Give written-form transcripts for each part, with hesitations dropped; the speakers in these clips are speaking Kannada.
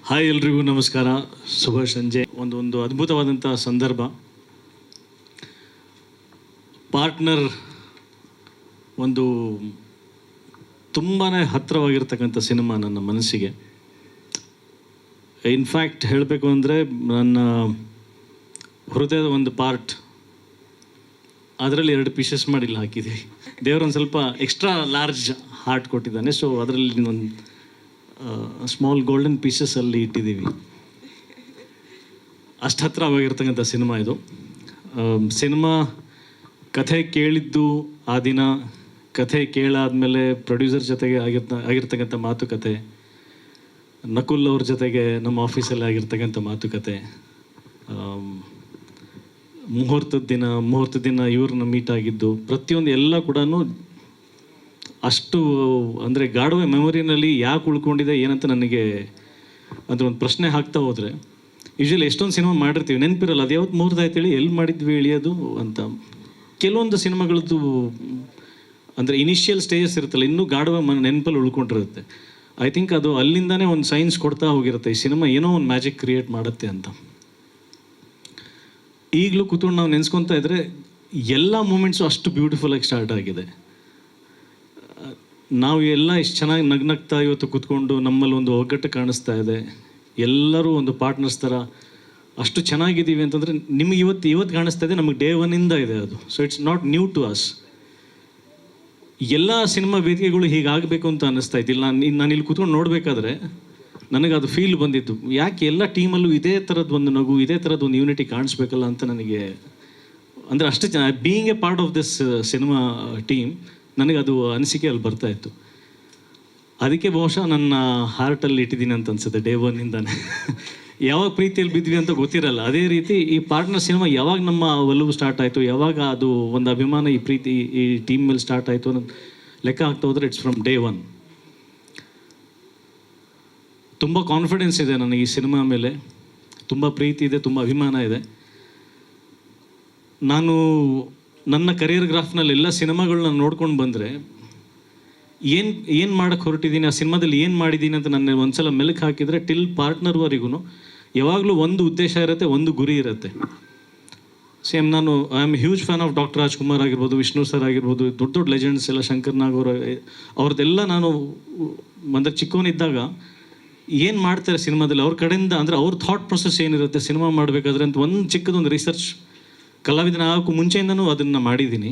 ಹಾಯ್ ಎಲ್ರಿಗೂ ನಮಸ್ಕಾರ, ಶುಭ ಸಂಜೆ. ಒಂದು ಅದ್ಭುತವಾದಂಥ ಸಂದರ್ಭ. ಪಾರ್ಟ್ನರ್ ಒಂದು ತುಂಬಾ ಹತ್ತಿರವಾಗಿರ್ತಕ್ಕಂಥ ಸಿನಿಮಾ ನನ್ನ ಮನಸ್ಸಿಗೆ. ಇನ್ಫ್ಯಾಕ್ಟ್ ಹೇಳಬೇಕು ಅಂದರೆ ನನ್ನ ಹೃದಯದ ಒಂದು ಪಾರ್ಟ್, ಅದರಲ್ಲಿ 2 ಪೀಸಸ್ ಮಾಡಿ ಇಲ್ಲಿ ಹಾಕಿದ್ದೀವಿ. ದೇವರೊಂದು ಸ್ವಲ್ಪ ಎಕ್ಸ್ಟ್ರಾ ಲಾರ್ಜ್ ಹಾರ್ಟ್ ಕೊಟ್ಟಿದ್ದಾನೆ. ಸೊ ಅದರಲ್ಲಿ ಒಂದು ಸ್ಮಾಲ್ ಗೋಲ್ಡನ್ ಪೀಸಸ್ಸಲ್ಲಿ ಇಟ್ಟಿದ್ದೀವಿ. ಅಷ್ಟು ಹತ್ತಿರವಾಗಿರ್ತಕ್ಕಂಥ ಸಿನಿಮಾ ಇದು. ಸಿನಿಮಾ ಕಥೆ ಕೇಳಿದ್ದು ಆ ದಿನ, ಕಥೆ ಕೇಳಾದಮೇಲೆ ಪ್ರೊಡ್ಯೂಸರ್ ಜೊತೆಗೆ ಆಗಿರ್ತಕ್ಕಂಥ ಮಾತುಕತೆ, ನಕುಲ್ ಅವ್ರ ಜೊತೆಗೆ ನಮ್ಮ ಆಫೀಸಲ್ಲಿ ಆಗಿರ್ತಕ್ಕಂಥ ಮಾತುಕತೆ, ಮುಹೂರ್ತದ ದಿನ ಇವ್ರನ್ನ ಮೀಟ್ ಆಗಿದ್ದು, ಪ್ರತಿಯೊಂದು ಎಲ್ಲ ಕೂಡ ಅಷ್ಟು ಅಂದರೆ ಗಾಢವೆ ಮೆಮೊರಿನಲ್ಲಿ ಯಾಕೆ ಉಳ್ಕೊಂಡಿದೆ ಏನಂತ ನನಗೆ ಅದ್ರ ಒಂದು ಪ್ರಶ್ನೆ ಹಾಕ್ತಾ ಹೋದರೆ, ಯೂಶ್ವಲಿ ಎಷ್ಟೊಂದು ಸಿನಿಮಾ ಮಾಡಿರ್ತೀವಿ, ನೆನಪಿರಲ್ಲ ಅದು ಯಾವತ್ತು ಮುಹೂರ್ತ ಆಯ್ತೇಳಿ ಎಲ್ಲಿ ಮಾಡಿದ್ವಿ ಎಳಿಯೋದು ಅಂತ. ಕೆಲವೊಂದು ಸಿನಿಮಾಗಳದ್ದು ಅಂದರೆ ಇನಿಷಿಯಲ್ ಸ್ಟೇಜಸ್ ಇರುತ್ತಲ್ಲ, ಇನ್ನೂ ಗಾಢವೆ ನೆನಪಲ್ಲಿ ಉಳ್ಕೊಂಡಿರುತ್ತೆ. ಐ ಥಿಂಕ್ ಅದು ಅಲ್ಲಿಂದನೇ ಒಂದು ಸೈನ್ಸ್ ಕೊಡ್ತಾ ಹೋಗಿರುತ್ತೆ, ಈ ಸಿನಿಮಾ ಏನೋ ಒಂದು ಮ್ಯಾಜಿಕ್ ಕ್ರಿಯೇಟ್ ಮಾಡುತ್ತೆ ಅಂತ. ಈಗಲೂ ಕೂತ್ಕೊಂಡು ನಾವು ನೆನೆಸ್ಕೊತಾ ಇದ್ದರೆ ಎಲ್ಲ ಮೂಮೆಂಟ್ಸು ಅಷ್ಟು ಬ್ಯೂಟಿಫುಲ್ಲಾಗಿ ಸ್ಟಾರ್ಟ್ ಆಗಿದೆ. ನಾವು ಎಲ್ಲ ಇಷ್ಟು ಚೆನ್ನಾಗಿ ನಗ್ನಗ್ತಾ ಇವತ್ತು ಕೂತ್ಕೊಂಡು ನಮ್ಮಲ್ಲಿ ಒಂದು ಒಗ್ಗಟ್ಟು ಕಾಣಿಸ್ತಾ ಇದೆ. ಎಲ್ಲರೂ ಒಂದು ಪಾರ್ಟ್ನರ್ಸ್ ಥರ ಅಷ್ಟು ಚೆನ್ನಾಗಿದ್ದೀವಿ ಅಂತಂದರೆ ನಿಮಗೆ ಇವತ್ತು ಕಾಣಿಸ್ತಾ ಇದೆ, ನಮಗೆ ಡೇ ಒನ್ನಿಂದ ಇದೆ ಅದು. So it's not new to us. ಎಲ್ಲ ಸಿನಿಮಾ ವೇದಿಕೆಗಳು ಹೀಗಾಗಬೇಕು ಅಂತ ಅನ್ನಿಸ್ತಾ ಇದ್ದಿಲ್ಲ. ನಾನು ಇಲ್ಲಿ ಕೂತ್ಕೊಂಡು ನೋಡಬೇಕಾದ್ರೆ ನನಗೆ ಅದು ಫೀಲ್ ಬಂದಿದ್ದು, ಯಾಕೆ ಎಲ್ಲ ಟೀಮಲ್ಲೂ ಇದೇ ಥರದ್ದು ಒಂದು ನಗು, ಇದೇ ಥರದ್ದು ಒಂದು ಯೂನಿಟಿ ಕಾಣಿಸ್ಬೇಕಲ್ಲ ಅಂತ ನನಗೆ. ಅಂದರೆ ಅಷ್ಟು ಚೆನ್ನಾಗಿ being A part of this cinema team, ನನಗೆ ಅದು ಅನಿಸಿಕೆ ಅಲ್ಲಿ ಬರ್ತಾಯಿತ್ತು. ಅದಕ್ಕೆ ಬಹುಶಃ ನನ್ನ ಹಾರ್ಟಲ್ಲಿ ಇಟ್ಟಿದ್ದೀನಿ ಅಂತ ಅನ್ಸುತ್ತೆ ಡೇ ಒನ್ನಿಂದಾನೆ. ಯಾವಾಗ ಪ್ರೀತಿಯಲ್ಲಿ ಬಿದ್ವಿ ಅಂತ ಗೊತ್ತಿರಲ್ಲ, ಅದೇ ರೀತಿ ಈ ಪಾರ್ಟ್ನರ್ ಸಿನಿಮಾ ಯಾವಾಗ ನಮ್ಮ ಒಲವು ಸ್ಟಾರ್ಟ್ ಆಯಿತು, ಯಾವಾಗ ಅದು ಒಂದು ಅಭಿಮಾನ ಈ ಪ್ರೀತಿ ಈ ಟೀಮ್ ಮೇಲೆ ಸ್ಟಾರ್ಟ್ ಆಯಿತು ಅನ್ನೋದು ಲೆಕ್ಕ ಆಗ್ತಾ ಹೋದರೆ ಇಟ್ಸ್ ಫ್ರಮ್ ಡೇ ಒನ್. ತುಂಬ ಕಾನ್ಫಿಡೆನ್ಸ್ ಇದೆ ನನಗೆ ಈ ಸಿನಿಮಾ ಮೇಲೆ, ತುಂಬ ಪ್ರೀತಿ ಇದೆ, ತುಂಬ ಅಭಿಮಾನ ಇದೆ. ನಾನು ನನ್ನ ಕರಿಯರ್ ಗ್ರಾಫ್ನಲ್ಲಿ ಎಲ್ಲ ಸಿನಿಮಾಗಳನ್ನ ನೋಡ್ಕೊಂಡು ಬಂದರೆ ಏನು ಮಾಡೋಕ್ಕೆ ಹೊರಟಿದ್ದೀನಿ, ಆ ಸಿನಿಮಾದಲ್ಲಿ ಏನು ಮಾಡಿದ್ದೀನಿ ಅಂತ ನನ್ನ ಒಂದ್ಸಲ ಮೆಲುಕು ಹಾಕಿದರೆ ಟಿಲ್ ಪಾರ್ಟ್ನರ್ವರೆಗೂ ಯಾವಾಗಲೂ ಒಂದು ಉದ್ದೇಶ ಇರುತ್ತೆ, ಒಂದು ಗುರಿ ಇರುತ್ತೆ. ಸೇಮ್ ನಾನು I am huge fan of doctor Rajkumar ಆಗಿರ್ಬೋದು, ವಿಷ್ಣು ಸರ್ ಆಗಿರ್ಬೋದು, ದೊಡ್ಡ ಲೆಜೆಂಡ್ಸ್ ಎಲ್ಲ, ಶಂಕರ್ ನಾಗ್ ಅವ್ರದ್ದೆಲ್ಲ ನಾನು ಅಂದರೆ ಚಿಕ್ಕವನಿದ್ದಾಗ ಏನು ಮಾಡ್ತಾರೆ ಸಿನಿಮಾದಲ್ಲಿ ಅವ್ರ ಕಡೆಯಿಂದ, ಅಂದರೆ ಅವ್ರ ಥಾಟ್ ಪ್ರೊಸೆಸ್ ಏನಿರುತ್ತೆ ಸಿನಿಮಾ ಮಾಡಬೇಕಾದ್ರೆ ಅಂತ ಒಂದು ಚಿಕ್ಕದೊಂದು ರಿಸರ್ಚ್ ಕಲಾವಿದನ ಆಗೋಕ್ಕೂ ಮುಂಚೆಯಿಂದನೂ ಅದನ್ನು ಮಾಡಿದ್ದೀನಿ.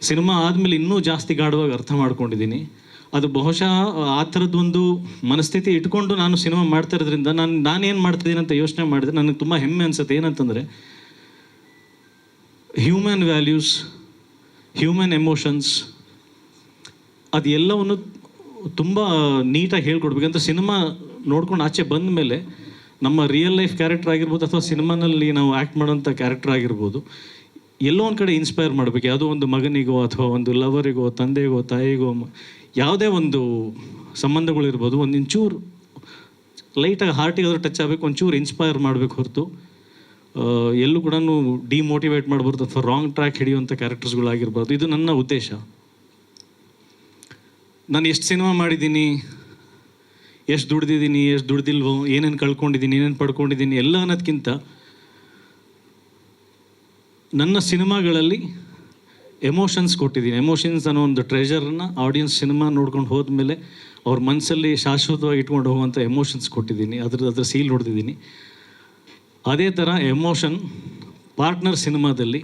ಸಿನಿಮಾ ಆದಮೇಲೆ ಇನ್ನೂ ಜಾಸ್ತಿ ಗಾಢವಾಗಿ ಅರ್ಥ ಮಾಡ್ಕೊಂಡಿದ್ದೀನಿ. ಅದು ಬಹುಶಃ ಆ ಥರದ್ದೊಂದು ಮನಸ್ಥಿತಿ ಇಟ್ಕೊಂಡು ನಾನು ಸಿನಿಮಾ ಮಾಡ್ತಾ ಇರೋದ್ರಿಂದ ನಾನೇನು ಮಾಡ್ತಿದ್ದೀನಿ ಅಂತ ಯೋಚನೆ ಮಾಡಿದ್ರೆ ನನಗೆ ತುಂಬ ಹೆಮ್ಮೆ ಅನಿಸುತ್ತೆ. ಏನಂತಂದರೆ ಹ್ಯೂಮನ್ ವ್ಯಾಲ್ಯೂಸ್, ಹ್ಯೂಮನ್ ಎಮೋಷನ್ಸ್, ಅದು ಎಲ್ಲವನ್ನು ತುಂಬ ನೀಟಾಗಿ ಹೇಳ್ಕೊಡ್ಬೇಕಂತ ಸಿನಿಮಾ ನೋಡ್ಕೊಂಡು ಆಚೆ ಬಂದ ಮೇಲೆ ನಮ್ಮ ರಿಯಲ್ ಲೈಫ್ ಕ್ಯಾರೆಕ್ಟರ್ ಆಗಿರ್ಬೋದು ಅಥವಾ ಸಿನಿಮಾನಲ್ಲಿ ನಾವು ಆ್ಯಕ್ಟ್ ಮಾಡೋಂಥ ಕ್ಯಾರೆಕ್ಟರ್ ಆಗಿರ್ಬೋದು, ಎಲ್ಲೋ ಒಂದು ಕಡೆ ಇನ್ಸ್ಪೈರ್ ಮಾಡಬೇಕು. ಯಾವುದೋ ಒಂದು ಮಗನಿಗೋ ಅಥವಾ ಒಂದು ಲವರಿಗೋ, ತಂದೆಗೋ, ತಾಯಿಗೋ, ಯಾವುದೇ ಒಂದು ಸಂಬಂಧಗಳಿರ್ಬೋದು, ಒಂದು ಇಂಚೂರು ಲೈಟಾಗಿ ಹಾರ್ಟಿಗೆ ಆದರೂ ಟಚ್ ಆಗಬೇಕು, ಒಂಚೂರು ಇನ್ಸ್ಪೈರ್ ಮಾಡಬೇಕು ಹೊರತು ಎಲ್ಲೂ ಕೂಡ ಡಿಮೋಟಿವೇಟ್ ಮಾಡ್ಬಾರ್ದು ಅಥವಾ ರಾಂಗ್ ಟ್ರ್ಯಾಕ್ ಹಿಡಿಯುವಂಥ ಕ್ಯಾರೆಕ್ಟರ್ಸ್ಗಳಾಗಿರ್ಬಾರ್ದು. ಇದು ನನ್ನ ಉದ್ದೇಶ. ನಾನು ಎಷ್ಟು ಸಿನಿಮಾ ಮಾಡಿದ್ದೀನಿ, ಎಷ್ಟು ದುಡ್ದಿದ್ದೀನಿ, ಎಷ್ಟು ದುಡ್ದಿಲ್ವೋ, ಏನೇನು ಕಳ್ಕೊಂಡಿದ್ದೀನಿ, ಏನೇನು ಪಡ್ಕೊಂಡಿದ್ದೀನಿ ಎಲ್ಲ ಅನ್ನೋದಕ್ಕಿಂತ ನನ್ನ ಸಿನಿಮಾಗಳಲ್ಲಿ ಎಮೋಷನ್ಸ್ ಕೊಟ್ಟಿದ್ದೀನಿ. ಎಮೋಷನ್ಸ್ ಅನ್ನೋ ಒಂದು ಟ್ರೆಷರನ್ನು ಆಡಿಯನ್ಸ್ ಸಿನಿಮಾ ನೋಡ್ಕೊಂಡು ಹೋದ್ಮೇಲೆ ಅವ್ರ ಮನಸ್ಸಲ್ಲಿ ಶಾಶ್ವತವಾಗಿ ಇಟ್ಕೊಂಡು ಹೋಗುವಂಥ ಎಮೋಷನ್ಸ್ ಕೊಟ್ಟಿದ್ದೀನಿ, ಅದ್ರ ಸೀಲ್ ಹೊಡೆದಿದ್ದೀನಿ. ಅದೇ ಥರ ಎಮೋಷನ್ ಪಾರ್ಟ್ನರ್ ಸಿನಿಮಾದಲ್ಲಿ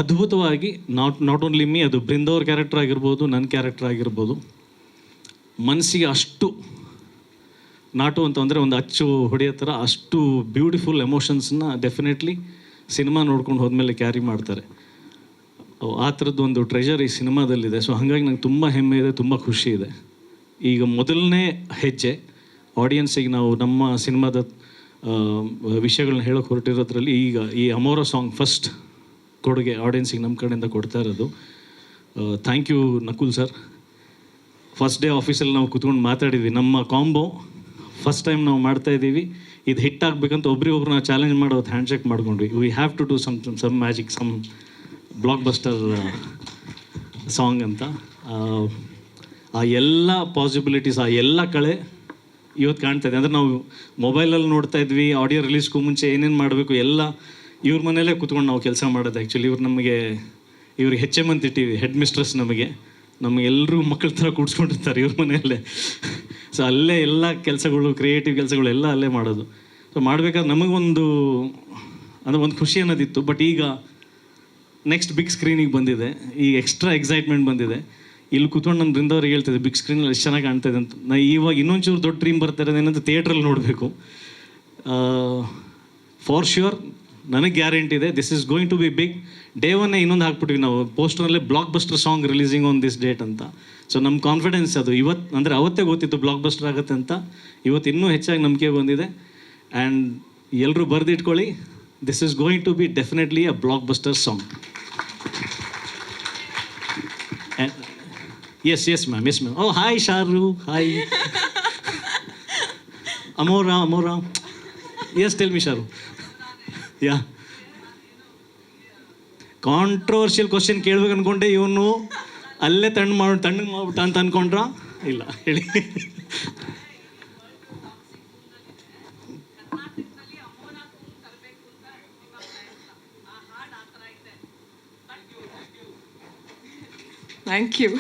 ಅದ್ಭುತವಾಗಿ ನಾಟ್ ಓನ್ಲಿ ಮೀ, ಅದು ಬೃಂದವ್ರ ಕ್ಯಾರೆಕ್ಟರ್ ಆಗಿರ್ಬೋದು, ನನ್ನ ಕ್ಯಾರೆಕ್ಟರ್ ಆಗಿರ್ಬೋದು, ಮನಸ್ಸಿಗೆ ಅಷ್ಟು ನಾಟು ಅಂತ ಅಂದರೆ ಒಂದು ಅಚ್ಚು ಹೊಡೆಯೋ ಥರ ಅಷ್ಟು ಬ್ಯೂಟಿಫುಲ್ ಎಮೋಷನ್ಸನ್ನ ಡೆಫಿನೆಟ್ಲಿ ಸಿನಿಮಾ ನೋಡ್ಕೊಂಡು ಹೋದ್ಮೇಲೆ ಕ್ಯಾರಿ ಮಾಡ್ತಾರೆ. ಆ ಥರದ್ದು ಒಂದು ಟ್ರೆಷರ್ ಈ ಸಿನಿಮಾದಲ್ಲಿದೆ. ಸೊ ಹಾಗಾಗಿ ನಂಗೆ ತುಂಬ ಹೆಮ್ಮೆ ಇದೆ, ತುಂಬ ಖುಷಿ ಇದೆ. ಈಗ ಮೊದಲನೇ ಹೆಜ್ಜೆ ಆಡಿಯನ್ಸಿಗೆ ನಾವು ನಮ್ಮ ಸಿನಿಮಾದ ವಿಷಯಗಳನ್ನ ಹೇಳೋಕ್ಕೆ ಹೊರಟಿರೋದ್ರಲ್ಲಿ ಈಗ ಈ ಅಮೋರ ಸಾಂಗ್ ಫಸ್ಟ್ ಕೊಡುಗೆ ಆಡಿಯನ್ಸಿಗೆ ನಮ್ಮ ಕಡೆಯಿಂದ ಕೊಡ್ತಾ ಇರೋದು. Thank you Nakul sir. First day ಆಫೀಸಲ್ಲಿ ನಾವು ಕೂತ್ಕೊಂಡು ಮಾತಾಡಿದ್ವಿ, ನಮ್ಮ ಕಾಂಬೋ ಫಸ್ಟ್ ಟೈಮ್ ನಾವು ಮಾಡ್ತಾಯಿದ್ದೀವಿ, ಇದು ಹಿಟ್ ಆಗಬೇಕಂತ ಒಬ್ರಿಗೊಬ್ರು ನಾವು ಚಾಲೆಂಜ್ ಮಾಡೋದು ಹ್ಯಾಂಡ್ಶೇಕ್ ಮಾಡ್ಕೊಂಡ್ವಿ. We have to do some magic, some blockbuster song ಅಂತ. ಆ ಎಲ್ಲ ಪಾಸಿಬಿಲಿಟೀಸ್, ಆ ಎಲ್ಲ ಕಳೆ ಇವತ್ತು ಕಾಣ್ತಾ ಇದೆ. ಅಂದರೆ ನಾವು ಮೊಬೈಲಲ್ಲಿ ನೋಡ್ತಾ ಇದ್ವಿ, ಆಡಿಯೋ ರಿಲೀಸ್ಗೂ ಮುಂಚೆ ಏನೇನು ಮಾಡಬೇಕು ಎಲ್ಲ ಇವ್ರ ಮನೆಯಲ್ಲೇ ಕೂತ್ಕೊಂಡು ನಾವು ಕೆಲಸ ಮಾಡೋದು. ಆ್ಯಕ್ಚುಲಿ ಇವ್ರಿಗೆ HM ಅಂತ ಇಟ್ಟಿವಿ, ಹೆಡ್ ಮಿಸ್ಟ್ರೆಸ್. ನಮಗೆಲ್ಲರೂ ಮಕ್ಕಳ ಥರ ಕೂಡ್ಸ್ಕೊಂಡಿರ್ತಾರೆ ಇವ್ರ ಮನೆಯಲ್ಲೇ. ಸೊ ಅಲ್ಲೇ ಎಲ್ಲ ಕೆಲಸಗಳು, ಕ್ರಿಯೇಟಿವ್ ಕೆಲಸಗಳು ಎಲ್ಲ ಅಲ್ಲೇ ಮಾಡೋದು. ಸೊ ಮಾಡಬೇಕಾದ್ರೆ ನಮಗೊಂದು ಒಂದು ಖುಷಿ ಅನ್ನೋದಿತ್ತು. ಬಟ್ ಈಗ ನೆಕ್ಸ್ಟ್ ಬಿಗ್ ಸ್ಕ್ರೀನಿಗೆ ಬಂದಿದೆ, ಈಗ ಎಕ್ಸ್ಟ್ರಾ ಎಕ್ಸೈಟ್ಮೆಂಟ್ ಬಂದಿದೆ. ಇಲ್ಲಿ ಕೂತ್ಕೊಂಡು ನಾನು ಬೃಂದವ್ರಿಗೆ ಹೇಳ್ತಿದ್ದೆ, ಬಿಗ್ ಸ್ಕ್ರೀನಲ್ಲಿ ಎಷ್ಟು ಚೆನ್ನಾಗಿ ಕಾಣ್ತಾಯಿದೆ ಅಂತ. ಇವಾಗ ಇನ್ನೊಂಚೂರು ದೊಡ್ಡ ಡ್ರೀಮ್ ಬರ್ತಾ ಏನಂತ ಥಿಯೇಟ್ರಲ್ಲಿ ನೋಡಬೇಕು. ಫಾರ್ ಶ್ಯೂರ್ ನನಗೆ ಗ್ಯಾರಂಟಿ ಇದೆ, this is going to be big. Day ಒನ್ನೇ ಇನ್ನೊಂದು ಹಾಕ್ಬಿಟ್ವಿ ನಾವು ಪೋಸ್ಟರ್ನಲ್ಲೇ, blockbuster song releasing on this date ಅಂತ. ಸೊ ನಮ್ಮ ಕಾನ್ಫಿಡೆನ್ಸ್ ಅದು ಇವತ್ತು, ಅಂದರೆ ಅವತ್ತೇ ಗೊತ್ತಿತ್ತು ಬ್ಲಾಕ್ ಬಸ್ಟರ್ ಆಗುತ್ತೆ ಅಂತ. ಇವತ್ತು ಇನ್ನೂ ಹೆಚ್ಚಾಗಿ ನಂಬಿಕೆ ಬಂದಿದೆ. ಆ್ಯಂಡ್ ಎಲ್ಲರೂ ಬರೆದಿಟ್ಕೊಳ್ಳಿ, this is going to be definitely a blockbuster song. Yes, ma'am. Oh, hi, Sharu. Hi. Amora. Yes, tell me, Sharu. Yeah. Controversial question ಕೇಳ್ಬೇಕು ಅನ್ಕೊಂಡೆ, ಇವನು ಅಲ್ಲೇ ತಣ್ಣಗೆ ಮಾಡ್ಬಿಟ್ಟ ಅಂತ ಅನ್ಕೊಂಡ್ರ? ಇಲ್ಲ, ಹೇಳಿ. Thank you.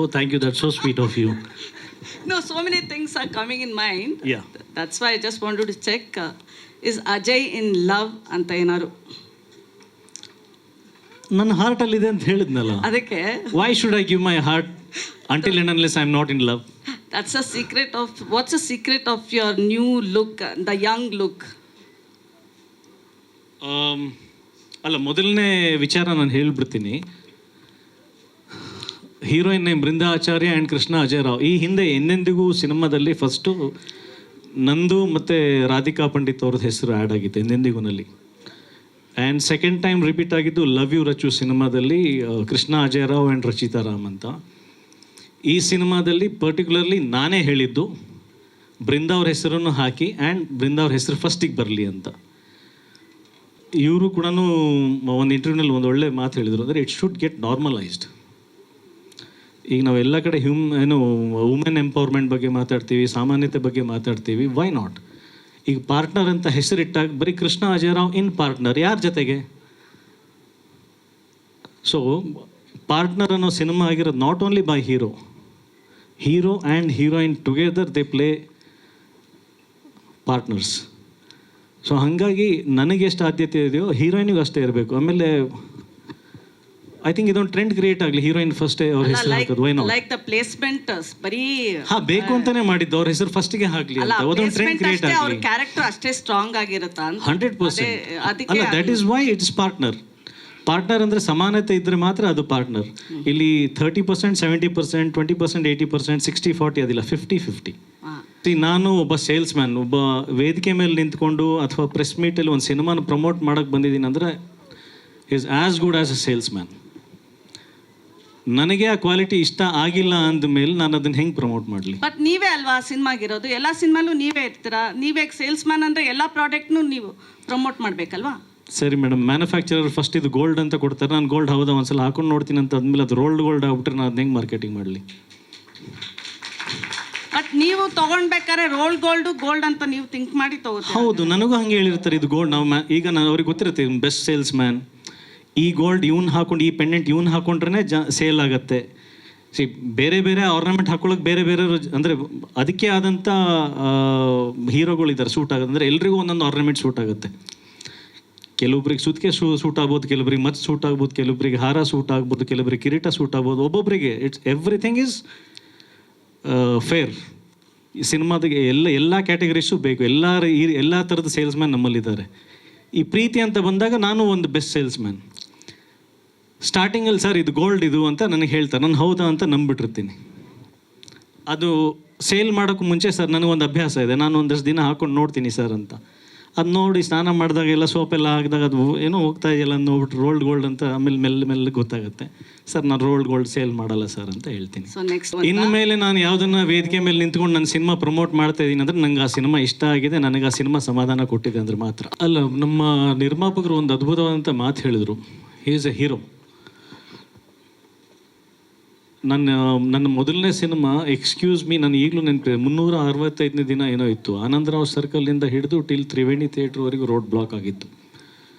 Oh, thank you. That's so sweet of you. No, so many things are coming in mind. Yeah. That's why I just wanted to check. Is Ajay in love ಅಂತ ಏನಾರು? ನನ್ನ ಹಾರ್ಟಲ್ಲಿದೆ ಅಂತ ಹೇಳಿದ್ನಲ್ಲ. ಅದಕ್ಕೆ Why should I give my heart until and unless I'm not in love? That's a secret of, what's the secret of your new look, the young look? ಅಲ್ಲ, ಮೊದಲನೇ ವಿಚಾರ ನಾನು ಹೇಳ್ಬಿಡ್ತೀನಿ. Heroine name Brinda Acharya and Krishna Ajay Rao. ಈ ಹಿಂದೆ ಎಂದೆಂದಿಗೂ ಸಿನಿಮಾದಲ್ಲಿ ಫಸ್ಟು ನಂದು ಮತ್ತು ರಾಧಿಕಾ ಪಂಡಿತ್ ಅವ್ರದ್ದು ಹೆಸರು ಆ್ಯಡ್ ಆಗಿತ್ತು ಎಂದೆಂದಿಗೂನಲ್ಲಿ. ಆ್ಯಂಡ್ ಸೆಕೆಂಡ್ ಟೈಮ್ ರಿಪೀಟ್ ಆಗಿದ್ದು ಲವ್ ಯು ರಚು ಸಿನಿಮಾದಲ್ಲಿ ಕೃಷ್ಣ ಅಜಯ್ ರಾವ್ ಆ್ಯಂಡ್ ರಚಿತಾ ರಾಮ್ ಅಂತ. ಈ ಸಿನಿಮಾದಲ್ಲಿ ಪರ್ಟಿಕ್ಯುಲರ್ಲಿ ನಾನೇ ಹೇಳಿದ್ದು ಬೃಂದಾ ಅವ್ರ ಹೆಸರನ್ನು ಹಾಕಿ ಆ್ಯಂಡ್ ಬೃಂದಾ ಅವ್ರ ಹೆಸರು ಫಸ್ಟಿಗೆ ಬರಲಿ ಅಂತ. ಇವರು ಕೂಡ ಒಂದು ಇಂಟರ್ವ್ಯೂನಲ್ಲಿ ಒಂದು ಒಳ್ಳೆ ಮಾತು ಹೇಳಿದರು, ಅಂದರೆ ಇಟ್ ಶುಡ್ ಗೆಟ್ ನಾರ್ಮಲೈಸ್ಡ್. ಈಗ ನಾವು ಎಲ್ಲ ಕಡೆ ವುಮೆನ್ ಎಂಪವರ್ಮೆಂಟ್ ಬಗ್ಗೆ ಮಾತಾಡ್ತೀವಿ, ಸಾಮಾನ್ಯತೆ ಬಗ್ಗೆ ಮಾತಾಡ್ತೀವಿ. Why not? ಈಗ ಪಾರ್ಟ್ನರ್ ಅಂತ ಹೆಸರಿಟ್ಟಾಗ ಬರೀ ಕೃಷ್ಣ ಅಜಯ್ ರಾವ್ ಇನ್ ಪಾರ್ಟ್ನರ್, ಯಾರ ಜೊತೆಗೆ? ಸೊ ಪಾರ್ಟ್ನರ್ ಅನ್ನೋ ಸಿನಿಮಾ ಆಗಿರೋದು not only by hero and heroine together they play partners. So ಹಾಗಾಗಿ ನನಗೆ ಎಷ್ಟು ಆದ್ಯತೆ ಇದೆಯೋ ಹೀರೋಯಿನಿಗೂ ಅಷ್ಟೇ ಇರಬೇಕು. ಆಮೇಲೆ ಐ ಥಿಂಕ್ ಇದೊಂದು ಟ್ರೆಂಡ್ ಕ್ರಿಯೇಟ್ ಆಗಲಿ, ಹೀರೋಯಿನ್ ಫಸ್ಟೇ ಅವ್ರ ಹೆಸರು ಹಾಕೋದು. Why not? Like the placement ಬರೀ ಬೇಕು ಅಂತಾನೆ ಮಾಡಿದ್ದು, ಅವ್ರ ಹೆಸರು ಫಸ್ಟಿಗೆ ಹಾಕ್ಲಿ ಅಂತ. ಅದೊಂದು ಟ್ರೆಂಡ್ ಕ್ರಿಯೇಟ್ ಆಗಲಿ. ಅವ್ರ ಕ್ಯಾರೆಕ್ಟರ್ ಅಷ್ಟೇ ಸ್ಟ್ರಾಂಗ್ ಆಗಿರುತ್ತಾ? 100%. ಅಲ್ಲ, that is why it's partner ಅಂದರೆ ಸಮಾನತೆ ಇದ್ದರೆ ಮಾತ್ರ ಅದು ಪಾರ್ಟ್ನರ್. ಇಲ್ಲಿ 30%, 70%, 20%, 80%, 60-40 ಅದಿಲ್ಲ, 50-50. ನಾನು ಒಬ್ಬ ಸೇಲ್ಸ್ ಮ್ಯಾನ್, ಒಬ್ಬ ವೇದಿಕೆ ಮೇಲೆ ನಿಂತ್ಕೊಂಡು ಅಥವಾ ಪ್ರೆಸ್ ಮೀಟಲ್ಲಿ ಒಂದು ಸಿನಿಮಾನ ಪ್ರಮೋಟ್ ಮಾಡೋಕ್ಕೆ ಬಂದಿದ್ದೀನಿ ಅಂದರೆ is as good as a sales man. ನನಗೆ ಆ ಕ್ವಾಲಿಟಿ ಇಷ್ಟ ಆಗಿಲ್ಲ ಅಂದಮೇಲೆ ನಾನು ಅದನ್ನು ಹೆಂಗೆ ಪ್ರಮೋಟ್ ಮಾಡಲಿ? ಬಟ್ ನೀವೇ ಅಲ್ವಾ ಸಿನಿಮಾಗಿರೋದು, ಎಲ್ಲ ಸಿನಿಮಾಲು ನೀವೇ ಇರ್ತೀರಾ. ನೀವೇ ಸೇಲ್ಸ್ ಮ್ಯಾನ್ ಅಂದರೆ ಎಲ್ಲ ಪ್ರಾಡಕ್ಟ್ನು ನೀವು ಪ್ರಮೋಟ್ ಮಾಡಬೇಕಲ್ವಾ? ಸರಿ ಮೇಡಮ್, ಮ್ಯಾನುಫ್ಯಾಕ್ಚರರ್ ಫಸ್ಟ್ ಇದು ಗೋಲ್ಡ್ ಅಂತ ಕೊಡ್ತಾರೆ, ನಾನು ಗೋಲ್ಡ್ ಹೌದಾ ಒಂದ್ಸಲ ಹಾಕೊಂಡು ನೋಡ್ತೀನಿ ಅಂತ ಅಂದಮೇಲೆ ಅದು ರೋಲ್ಡ್ ಗೋಲ್ಡ್ ಆಗ್ಬಿಟ್ರೆ ನಾನು ಅದನ್ನ ಹೆಂಗೆ ಮಾರ್ಕೆಟಿಂಗ್ ಮಾಡಲಿ? ಬಟ್ ನೀವು ತೊಗೊಳ್ಬೇಕಾದ್ರೆ ಗೋಲ್ಡ್ ಅಂತ ನೀವು ಥಿಂಕ್ ಮಾಡಿ ತಗೋತೀವಿ. ಹೌದು, ನನಗೂ ಹಂಗೆ ಹೇಳಿರ್ತಾರೆ ಇದು ಗೋಲ್ಡ್. ಈಗ ನಾನು ಅವ್ರಿಗೆ ಗೊತ್ತಿರುತ್ತೆ ಬೆಸ್ಟ್ ಸೇಲ್ಸ್ ಮ್ಯಾನ್, ಈ ಗೋಲ್ಡ್ ಇವ್ನು ಹಾಕೊಂಡು, ಈ ಪೆಂಡೆಂಟ್ ಇವ್ನು ಹಾಕೊಂಡ್ರೆ ಸೇಲ್ ಆಗುತ್ತೆ. ಬೇರೆ ಆರ್ನಮೆಂಟ್ ಹಾಕೊಳ್ಳೋಕೆ ಬೇರೆ ಅಂದರೆ ಅದಕ್ಕೆ ಆದಂಥ ಹೀರೋಗಳಿದ್ದಾರೆ ಸೂಟ್ ಆಗುತ್ತೆ. ಅಂದರೆ ಎಲ್ರಿಗೂ ಒಂದೊಂದು ಆರ್ನಮೆಂಟ್ ಸೂಟ್ ಆಗುತ್ತೆ. ಕೆಲವೊಬ್ರಿಗೆ ಸುತ್ತಿಗೆ ಸೂಟ್ ಆಗ್ಬೋದು, ಕೆಲವೊಬ್ರಿಗೆ ಮಚ್ಚು ಸೂಟ್ ಆಗ್ಬೋದು, ಕೆಲವೊಬ್ರಿಗೆ ಹಾರ ಸೂಟ್ ಆಗ್ಬೋದು, ಕೆಲವೊಬ್ರಿಗೆ ಕಿರೀಟ ಸೂಟ್ ಆಗ್ಬೋದು. ಒಬ್ಬೊಬ್ಬರಿಗೆ ಎವ್ರಿಥಿಂಗ್ ಈಸ್ ಫೇರ್. ಈ ಸಿನಿಮಾದಾಗೆ ಎಲ್ಲ ಕ್ಯಾಟಗರೀಸು ಬೇಕು. ಎಲ್ಲ ಥರದ ಸೇಲ್ಸ್ ಮ್ಯಾನ್ ನಮ್ಮಲ್ಲಿದ್ದಾರೆ. ಈ ಪ್ರೀತಿ ಅಂತ ಬಂದಾಗ ನಾನು ಒಂದು ಬೆಸ್ಟ್ ಸೇಲ್ಸ್ ಮ್ಯಾನ್. ಸ್ಟಾರ್ಟಿಂಗಲ್ಲಿ ಸರ್ ಇದು ಗೋಲ್ಡ್ ಇದು ಅಂತ ನನಗೆ ಹೇಳ್ತಾರೆ, ನಾನು ಹೌದಾ ಅಂತ ನಂಬಿಟ್ಟಿರ್ತೀನಿ. ಅದು ಸೇಲ್ ಮಾಡೋಕ್ಕೂ ಮುಂಚೆ ಸರ್ ನನಗೊಂದು ಅಭ್ಯಾಸ ಇದೆ, ನಾನು ಒಂದಷ್ಟು ದಿನ ಹಾಕೊಂಡು ನೋಡ್ತೀನಿ ಸರ್ ಅಂತ. ಅದು ನೋಡಿ ಸ್ನಾನ ಮಾಡಿದಾಗ ಎಲ್ಲ ಸೋಪೆಲ್ಲ ಹಾಕಿದಾಗ ಅದು ಏನೋ ಹೋಗ್ತಾ ಇದೆಯಲ್ಲ ನೋಡ್ಬಿಟ್ಟು ರೋಲ್ಡ್ ಗೋಲ್ಡ್ ಅಂತ ಆಮೇಲೆ ಮೆಲ್ಲ ಗೊತ್ತಾಗುತ್ತೆ. ಸರ್ ನಾನು ರೋಲ್ಡ್ ಗೋಲ್ಡ್ ಸೇಲ್ ಮಾಡಲ್ಲ ಸರ್ ಅಂತ ಹೇಳ್ತೀನಿ. ಸೊ ನೆಕ್ಸ್ಟ್ ಇನ್ಮೇಲೆ ನಾನು ಯಾವುದನ್ನ ವೇದಿಕೆ ಮೇಲೆ ನಿಂತ್ಕೊಂಡು ನನ್ನ ಸಿನಿಮಾ ಪ್ರಮೋಟ್ ಮಾಡ್ತಾ ಇದ್ದೀನಿ ಅಂದರೆ ನಂಗೆ ಆ ಸಿನಿಮಾ ಇಷ್ಟ ಆಗಿದೆ, ನನಗೆ ಆ ಸಿನಿಮಾ ಸಮಾಧಾನ ಕೊಟ್ಟಿದೆ ಅಂದ್ರೆ ಮಾತ್ರ. ಅಲ್ಲ, ನಮ್ಮ ನಿರ್ಮಾಪಕರು ಒಂದು ಅದ್ಭುತವಾದಂಥ ಮಾತು ಹೇಳಿದರು, ಹಿ ಈಸ್ ಎ ಹೀರೋ. ನನ್ನ ಮೊದಲನೇ ಸಿನಿಮಾ ಎಕ್ಸ್ಕ್ಯೂಸ್ ಮೀ, ನಾನು ಈಗಲೂ ನೆನಪಿದೆ, 365ನೇ ದಿನ ಏನೋ ಇತ್ತು. ಆನಂದರಾವ್ ಸರ್ಕಲಿಂದ ಹಿಡಿದು ಟಿಲ್ ತ್ರಿವೇಣಿ ಥಿಯೇಟ್ರ್ವರೆಗೂ ರೋಡ್ ಬ್ಲಾಕ್ ಆಗಿತ್ತು.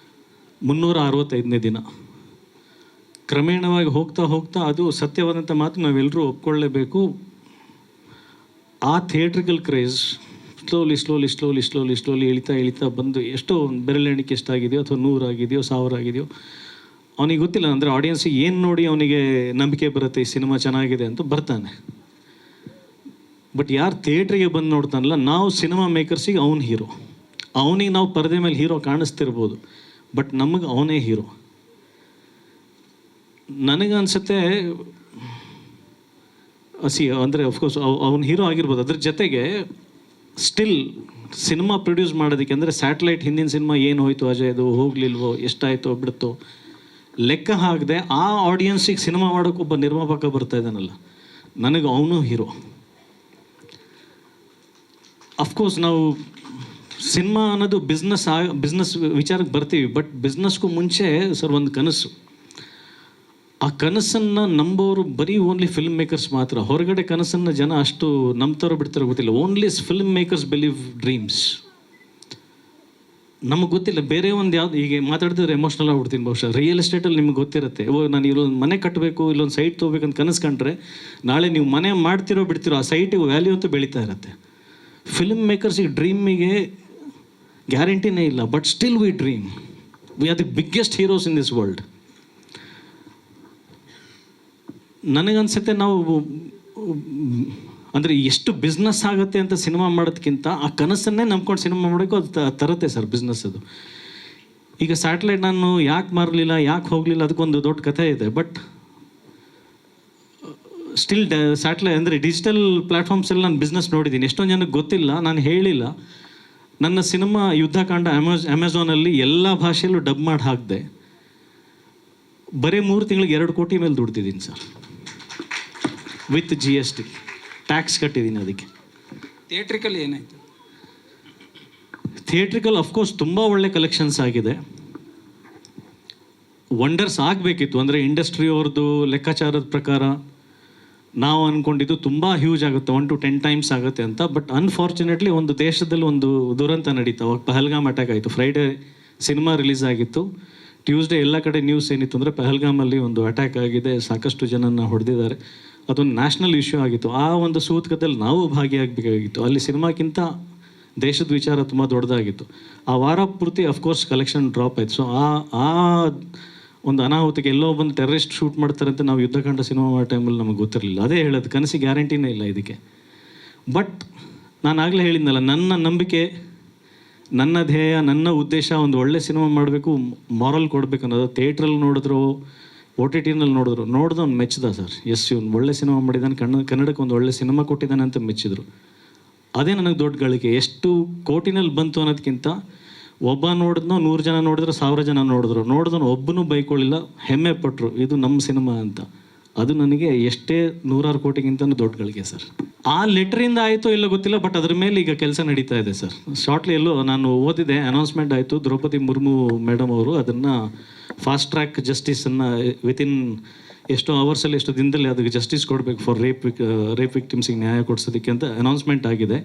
365ನೇ ದಿನ. ಕ್ರಮೇಣವಾಗಿ ಹೋಗ್ತಾ ಹೋಗ್ತಾ ಅದು ಸತ್ಯವಾದಂಥ ಮಾತು ನಾವೆಲ್ಲರೂ ಒಪ್ಕೊಳ್ಳೇಬೇಕು. ಆ ಥಿಯೇಟ್ರಿಕಲ್ ಕ್ರೇಜ್ ಸ್ಲೋಲಿ ಇಳಿತಾ ಬಂದು ಎಷ್ಟೋ ಬೆರಳೆಣಿಕೆ ಎಷ್ಟಾಗಿದೆಯೋ ಅಥವಾ 100 ಆಗಿದೆಯೋ 1000 ಆಗಿದೆಯೋ ಅವನಿಗೆ ಗೊತ್ತಿಲ್ಲ. ಅಂದರೆ ಆಡಿಯನ್ಸಿಗೆ ಏನು ನೋಡಿ ಅವನಿಗೆ ನಂಬಿಕೆ ಬರುತ್ತೆ ಈ ಸಿನಿಮಾ ಚೆನ್ನಾಗಿದೆ ಅಂತ ಬರ್ತಾನೆ. ಬಟ್ ಯಾರು ಥಿಯೇಟ್ರಿಗೆ ಬಂದು ನೋಡ್ತಾನಲ್ಲ, ನಾವು ಸಿನಿಮಾ ಮೇಕರ್ಸಿಗೆ ಅವನು ಹೀರೋ. ಅವನಿಗೆ ನಾವು ಪರದೆ ಮೇಲೆ ಹೀರೋ ಕಾಣಿಸ್ತಿರ್ಬೋದು, ಬಟ್ ನಮಗೆ ಅವನೇ ಹೀರೋ. ನನಗೆ ಅನಿಸುತ್ತೆ ಅಂದರೆ ಅಫ್ಕೋರ್ಸ್ ಅವ್ನು ಹೀರೋ ಆಗಿರ್ಬೋದು. ಅದ್ರ ಜೊತೆಗೆ ಸ್ಟಿಲ್ ಸಿನಿಮಾ ಪ್ರೊಡ್ಯೂಸ್ ಮಾಡೋದಕ್ಕೆ ಅಂದರೆ ಸ್ಯಾಟಲೈಟ್ ಹಿಂದಿನ ಸಿನಿಮಾ ಏನು ಹೋಯ್ತು ಅಜಯ್ದು, ಹೋಗ್ಲಿಲ್ವೋ, ಎಷ್ಟಾಯಿತೋ ಬಿಡುತ್ತೋ ಲೆಕ್ಕ ಹಾಕದೆ ಆ ಆಡಿಯನ್ಸಿಗೆ ಸಿನಿಮಾ ಮಾಡೋಕ್ಕೆ ಒಬ್ಬ ನಿರ್ಮಾಪಕ ಬರ್ತಾ ಇದ್ದಾನಲ್ಲ, ನನಗೆ ಅವನು ಹೀರೋ. ಅಫ್ಕೋರ್ಸ್ ನಾವು ಸಿನಿಮಾ ಅನ್ನೋದು ಬಿಸ್ನೆಸ್ ವಿಚಾರಕ್ಕೆ ಬರ್ತೀವಿ, ಬಟ್ ಬಿಸ್ನೆಸ್ಗೂ ಮುಂಚೆ ಸರ್ ಒಂದು ಕನಸು. ಆ ಕನಸನ್ನು ನಂಬೋರು ಬರೀ ಓನ್ಲಿ ಫಿಲ್ಮ್ ಮೇಕರ್ಸ್ ಮಾತ್ರ. ಹೊರಗಡೆ ಕನಸನ್ನು ಜನ ಅಷ್ಟು ನಂಬ್ತಾರೋ ಬಿಡ್ತಾರೋ ಗೊತ್ತಿಲ್ಲ. Only film makers believe dreams. ನಮಗೆ ಗೊತ್ತಿಲ್ಲ ಬೇರೆ ಒಂದು ಯಾವ್ದು, ಈಗ ಮಾತಾಡ್ತಿದ್ರೆ ಎಮೋಷ್ನಲ್ ಆಗ್ಬಿಡ್ತೀನಿ ಬಹುಶಃ. ರಿಯಲ್ ಎಸ್ಟೇಟಲ್ಲಿ ನಿಮ್ಗೆ ಗೊತ್ತಿರುತ್ತೆ, ನಾನು ಇಲ್ಲೊಂದು ಮನೆ ಕಟ್ಟಬೇಕು, ಇಲ್ಲೊಂದು ಸೈಟ್ ತೊಗೋಬೇಕಂತ ಕನಸ್ಕೊಂಡ್ರೆ ನಾಳೆ ನೀವು ಮನೆ ಮಾಡ್ತಿರೋ ಬಿಡ್ತಿರೋ ಆ ಸೈಟಿಗೆ ವ್ಯಾಲ್ಯೂ ಅಂತೂ ಬೆಳೀತಾ ಇರುತ್ತೆ. ಫಿಲ್ಮ್ ಮೇಕರ್ಸಿಗೆ ಡ್ರೀಮಿಗೆ ಗ್ಯಾರಂಟಿನೇ ಇಲ್ಲ, but still we dream. We are the biggest heroes in this world. ನನಗನ್ಸುತ್ತೆ ನಾವು ಅಂದರೆ ಎಷ್ಟು ಬಿಸ್ನೆಸ್ ಆಗುತ್ತೆ ಅಂತ ಸಿನಿಮಾ ಮಾಡೋದಕ್ಕಿಂತ ಆ ಕನಸನ್ನೇ ನಂಬ್ಕೊಂಡು ಸಿನಿಮಾ ಮಾಡೋಕ್ಕೂ ಅದು ತರುತ್ತೆ ಸರ್ ಬಿಸ್ನೆಸ್ ಅದು. ಈಗ ಸ್ಯಾಟಲೈಟ್ ನಾನು ಯಾಕೆ ಮಾರಲಿಲ್ಲ, ಯಾಕೆ ಹೋಗಲಿಲ್ಲ, ಅದಕ್ಕೊಂದು ದೊಡ್ಡ ಕಥೆ ಇದೆ. ಬಟ್ ಸ್ಟಿಲ್ ಸ್ಯಾಟಲೈಟ್ ಅಂದರೆ ಡಿಜಿಟಲ್ ಪ್ಲ್ಯಾಟ್ಫಾರ್ಮ್ಸ್ ಎಲ್ಲ ನಾನು ಬಿಸ್ನೆಸ್ ನೋಡಿದ್ದೀನಿ. ಎಷ್ಟೊಂದು ಜನಕ್ಕೆ ಗೊತ್ತಿಲ್ಲ, ನಾನು ಹೇಳಿಲ್ಲ. ನನ್ನ ಸಿನಿಮಾ ಯುದ್ಧಕಾಂಡ ಅಮೆಝಾನಲ್ಲಿ ಎಲ್ಲ ಭಾಷೆಯಲ್ಲೂ ಡಬ್ ಮಾಡಿ ಹಾಕಿದೆ. ಬರೀ 3 ತಿಂಗಳಿಗೆ 2 ಕೋಟಿ ಮೇಲೆ ದುಡ್ದಿದ್ದೀನಿ ಸರ್, ವಿತ್ GST ಟ್ಯಾಕ್ಸ್ ಕಟ್ಟಿದ್ದೀನಿ ಅದಕ್ಕೆ. ಥಿಯೇಟ್ರಿಕಲ್ ಏನಾಯಿತು? ಥಿಯೇಟ್ರಿಕಲ್ ಅಫ್ಕೋರ್ಸ್ ತುಂಬ ಒಳ್ಳೆ ಕಲೆಕ್ಷನ್ಸ್ ಆಗಿದೆ. ವಂಡರ್ಸ್ ಆಗಬೇಕಿತ್ತು. ಅಂದರೆ ಇಂಡಸ್ಟ್ರಿ ಅವ್ರದ್ದು ಲೆಕ್ಕಾಚಾರದ ಪ್ರಕಾರ ನಾವು ಅಂದ್ಕೊಂಡಿದ್ದು ತುಂಬ ಹ್ಯೂಜ್ ಆಗುತ್ತೆ, 1 to 10 ಟೈಮ್ಸ್ ಆಗುತ್ತೆ ಅಂತ. ಬಟ್ ಅನ್ಫಾರ್ಚುನೇಟ್ಲಿ ಒಂದು ದೇಶದಲ್ಲಿ ಒಂದು ದುರಂತ ನಡೀತು. ಅವಾಗ ಪಹಲ್ಗಾಮ್ ಅಟ್ಯಾಕ್ ಆಯಿತು. ಫ್ರೈಡೇ ಸಿನಿಮಾ ರಿಲೀಸ್ ಆಗಿತ್ತು. ಟ್ಯೂಸ್ಡೇ ಎಲ್ಲ ಕಡೆ ನ್ಯೂಸ್ ಏನಿತ್ತು ಅಂದರೆ ಪಹಲ್ಗಾಮಲ್ಲಿ ಒಂದು ಅಟ್ಯಾಕ್ ಆಗಿದೆ, ಸಾಕಷ್ಟು ಜನನ ಹೊಡೆದಿದ್ದಾರೆ. ಅದೊಂದು ನ್ಯಾಷನಲ್ ಇಶ್ಯೂ ಆಗಿತ್ತು. ಆ ಒಂದು ಸೂತಕದಲ್ಲಿ ನಾವು ಭಾಗಿಯಾಗಬೇಕಾಗಿತ್ತು. ಅಲ್ಲಿ ಸಿನಿಮಾಕ್ಕಿಂತ ದೇಶದ ವಿಚಾರ ತುಂಬ ದೊಡ್ಡದಾಗಿತ್ತು. ಆ ವಾರ ಪೂರ್ತಿ ಅಫ್ಕೋರ್ಸ್ ಕಲೆಕ್ಷನ್ ಡ್ರಾಪ್ ಆಯಿತು. ಸೊ ಆ ಒಂದು ಅನಾಹುತಕ್ಕೆ ಎಲ್ಲೋ ಬಂದು ಟೆರರಿಸ್ಟ್ ಶೂಟ್ ಮಾಡ್ತಾರೆ ಅಂತ ನಾವು ಯುದ್ಧಕಾಂಡ ಸಿನಿಮಾ ಮಾಡೋ ಟೈಮಲ್ಲಿ ನಮಗೆ ಗೊತ್ತಿರಲಿಲ್ಲ. ಅದೇ ಹೇಳೋದು, ಕನಸಿಗೆ ಗ್ಯಾರಂಟಿನೇ ಇಲ್ಲ ಇದಕ್ಕೆ. ಬಟ್ ನಾನು ಆಗಲೇ ಹೇಳಿದ್ನಲ್ಲ, ನನ್ನ ನಂಬಿಕೆ, ನನ್ನ ಧ್ಯೇಯ, ನನ್ನ ಉದ್ದೇಶ ಒಂದು ಒಳ್ಳೆ ಸಿನಿಮಾ ಮಾಡಬೇಕು, ಮಾರಲ್ ಕೊಡಬೇಕು ಅನ್ನೋದು. ಥಿಯೇಟ್ರಲ್ಲಿ ನೋಡಿದ್ರು, OTTನಲ್ಲಿ ನೋಡಿದವ್ನು ಮೆಚ್ಚಿದ ಸರ್. ಎಸ್, ಇವ್ನು ಒಳ್ಳೆ ಸಿನಿಮಾ ಮಾಡಿದ್ದಾನೆ, ಕನ್ನಡಕ್ಕೆ ಒಂದು ಒಳ್ಳೆ ಸಿನಿಮಾ ಕೊಟ್ಟಿದ್ದಾನೆ ಅಂತ ಮೆಚ್ಚಿದ್ರು. ಅದೇ ನನಗೆ ದೊಡ್ಡ ಗಳಿಕೆ. ಎಷ್ಟು ಕೋಟಿನಲ್ಲಿ ಬಂತು ಅನ್ನೋದಕ್ಕಿಂತ ಒಬ್ಬ ನೋಡಿದ್ನೋ 100 ಜನ ನೋಡಿದ್ರು, 1000 ಜನ ನೋಡಿದವನು ಒಬ್ಬನೂ ಬೈಕೊಳ್ಳಿಲ್ಲ, ಹೆಮ್ಮೆ ಪಟ್ಟರು ಇದು ನಮ್ಮ ಸಿನಿಮಾ ಅಂತ. ಅದು ನನಗೆ ಎಷ್ಟೇ 100 ಕೋಟಿಗಿಂತನೂ ದೊಡ್ಡ ಗಳಿಕೆ ಸರ್. ಆ ಲೆಟ್ರಿಂದ ಆಯಿತೋ ಇಲ್ಲ ಗೊತ್ತಿಲ್ಲ, ಬಟ್ ಅದ್ರ ಮೇಲೆ ಈಗ ಕೆಲಸ ನಡೀತಾ ಇದೆ ಸರ್. ಶಾರ್ಟ್ಲಿ ಎಲ್ಲೋ ನಾನು ಓದಿದೆ, ಅನೌನ್ಸ್ಮೆಂಟ್ ಆಯಿತು. ದ್ರೌಪದಿ ಮುರ್ಮು ಮೇಡಮ್ ಅವರು ಅದನ್ನು ಫಾಸ್ಟ್ ಟ್ರ್ಯಾಕ್ ಜಸ್ಟಿಸನ್ನು ವಿತಿನ್ ಎಷ್ಟೋ ಅವರ್ಸಲ್ಲಿ, ಎಷ್ಟು ದಿನದಲ್ಲಿ ಅದಕ್ಕೆ ಜಸ್ಟಿಸ್ ಕೊಡಬೇಕು ಫಾರ್ ರೇಪ್ ವಿಕ್ಟಿಮ್ಸಿಗೆ ನ್ಯಾಯ ಕೊಡಿಸೋದಕ್ಕೆ ಅಂತ ಅನೌನ್ಸ್ಮೆಂಟ್ ಆಗಿದೆ.